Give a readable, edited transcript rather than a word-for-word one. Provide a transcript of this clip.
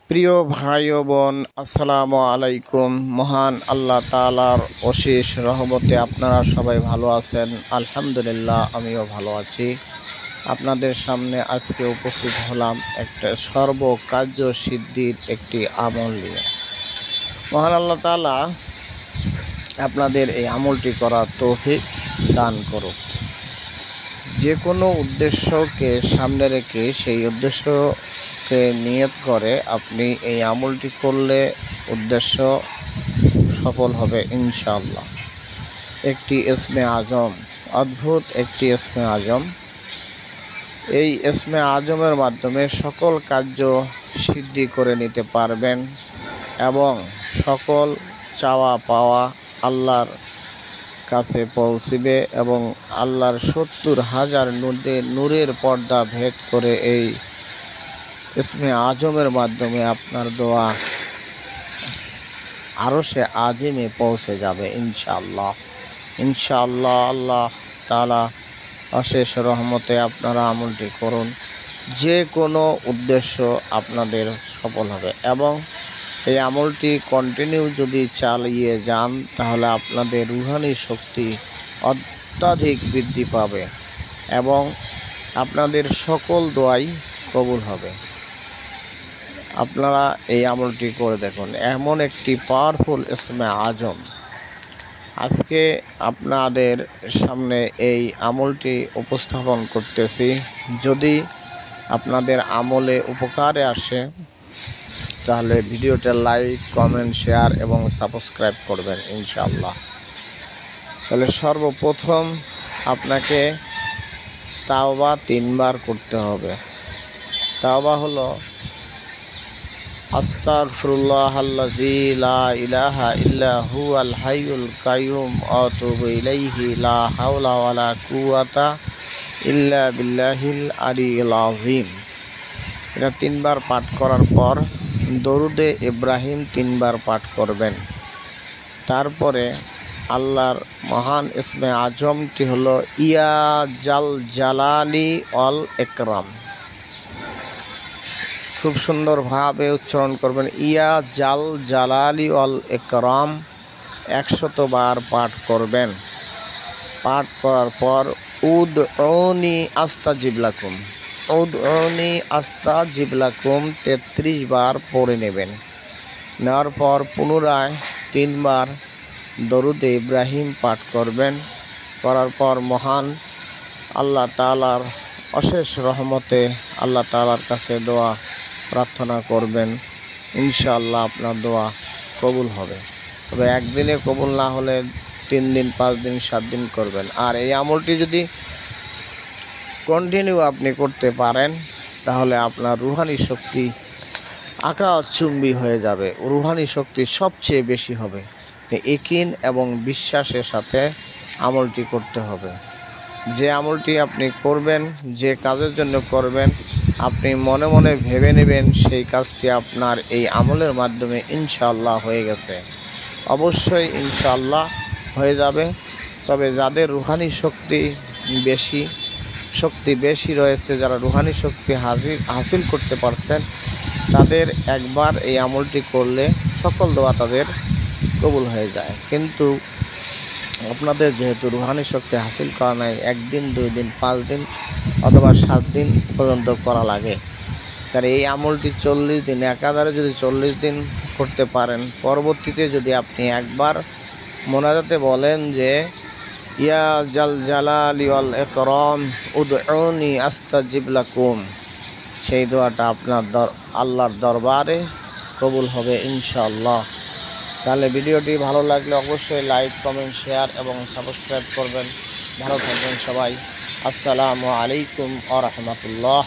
প্রিয় ভাই ও বোন, আসসালামু আলাইকুম। মহান আল্লাহ তাআলার অশেষ রহমতে আপনারা সবাই ভালো আছেন। আলহামদুলিল্লাহ, আমিও ভালো আছি। আপনাদের সামনে আজকে উপস্থিত হলাম একটা সর্বকার্য সিদ্ধির একটি আমল নিয়ে। মহান আল্লাহ তাআলা আপনাদের এই আমলটি করার তৌফিক দান করুক। যে কোনো উদ্দেশ্যকে সামনে রেখে সেই উদ্দেশ্যকে নিয়ত করে আপনি এই আমলটি করলে উদ্দেশ্য সফল হবে ইনশাআল্লাহ। একটি ইসমে আজম, অদ্ভুত একটি ইসমে আজম। এই ইসমে আজমের মাধ্যমে সকল কার্য সিদ্ধি করে নিতে পারবেন এবং সকল চাওয়া পাওয়া আল্লাহর কাছে পৌঁছিবে এবং আল্লাহর ৭০,০০০ নূরের পর্দা ভেদ করে এই ইসমে আজমের মাধ্যমে আপনার দোয়া আরশে আজিমে পৌঁছে যাবে ইনশাআল্লাহ। ইনশাআল্লাহ আল্লাহ তাআলা অশেষ রহমতে আপনারা আমলটি করুন। যে কোনো উদ্দেশ্য আপনাদের সফল হবে এবং এই আমলটি কন্টিনিউ যদি চালিয়ে যান তাহলে আপনাদের রুহানি শক্তি অত্যাধিক বৃদ্ধি পাবে এবং আপনাদের সকল দোয়াই কবুল হবে। আপনারা এই আমলটি করে দেখুন। এমন একটি পাওয়ারফুল ইসমে আজম আজকে আপনাদের সামনে এই আমলটি উপস্থাপন করতেছি। যদি আপনাদের আমলে উপকারে আসে তাহলে ভিডিওটা লাইক, কমেন্ট, শেয়ার এবং সাবস্ক্রাইব করবেন ইনশাআল্লাহ। তাহলে সর্বপ্রথম আপনাকে তাওবা ৩ বার করতে হবে। তাওবা হলো আস্তাগফিরুল্লাহাল্লাযী লা ইলাহা ইল্লা হুয়াল হাইয়ুল কাইয়ুম ওয়া আতুবু ইলাইহি লা হাওলা ওয়ালা কুওয়াতা ইল্লা বিল্লাহিল আলিয়্যিল আযীম। এটা ৩ বার পাঠ করার পর দরুদে ইব্রাহিম ৩ বার পাঠ করবেন। তারপরে আল্লাহর মহান ইসমে আজমটি হলো ইয়া জাল জালালি ওয়াল ইকরাম। খুব সুন্দরভাবে উচ্চারণ করবেন। ইয়া জাল জালালি ওয়াল ইকরাম ১০০ বার পাঠ করবেন। পাঠ করার পর উদউনি আস্তাজিব লাকুম, উদউনি আস্তাজিব লাকুম ৩৩ বার পড়ে নেবেন। নেওয়ার পর পুনরায় ৩ বার দরুদে ইব্রাহিম পাঠ করবেন। করার পর মহান আল্লাহ তাআলার অশেষ রহমতে আল্লাহ তাআলার কাছে দোয়া প্রার্থনা করবেন। ইনশাআল্লাহ আপনার দোয়া কবুল হবে। তবে একদিনে কবুল না হলে ৩ দিন, ৫ দিন, ৭ দিন করবেন। আর এই আমলটি যদি কন্টিনিউ আপনি করতে পারেন তাহলে আপনার রুহানি শক্তি আকাশচুম্বী হয়ে যাবে। রুহানি শক্তি সবচেয়ে বেশি হবে। ইয়াকিন এবং বিশ্বাসের সাথে আমলটি করতে হবে। যে আমলটি আপনি করবেন, যে কাজের জন্য করবেন, আপনি মনে মনে ভেবে নেবেন সেই কাজটি আপনার এই আমলের মাধ্যমে ইনশাআল্লাহ হয়ে গেছে। অবশ্যই ইনশাআল্লাহ হয়ে যাবে। তবে যাদের রুহানি শক্তি বেশি রয়েছে, যারা রুহানি শক্তি হাসিল করতে পারছেন, তাদের একবার এই আমলটি করলে সকল দোয়া তাদের কবুল হয়ে যায়। কিন্তু আপনাদের যেহেতু রুহানি শক্তি হাসিল করা নাই, ১ দিন, ২ দিন, ৫ দিন অথবা ৭ দিন পর্যন্ত করা লাগে। তার এই আমলটি ৪০ দিন, একাধারে যদি ৪০ দিন করতে পারেন, পরবর্তীতে যদি আপনি একবার মোনাজাতে বলেন যে ইয়া জাল জালালি ওয়াল ইকরাম উদউনি আস্তাজিব লাকুম, সেই দোয়াটা আপনার আল্লাহর দরবারে কবুল হবে ইনশাআল্লাহ। তাহলে ভিডিওটি ভালো লাগলে অবশ্যই লাইক, কমেন্ট, শেয়ার এবং সাবস্ক্রাইব করবেন। ভালো থাকবেন সবাই। আসসালামু আলাইকুম ওয়া রাহমাতুল্লাহ।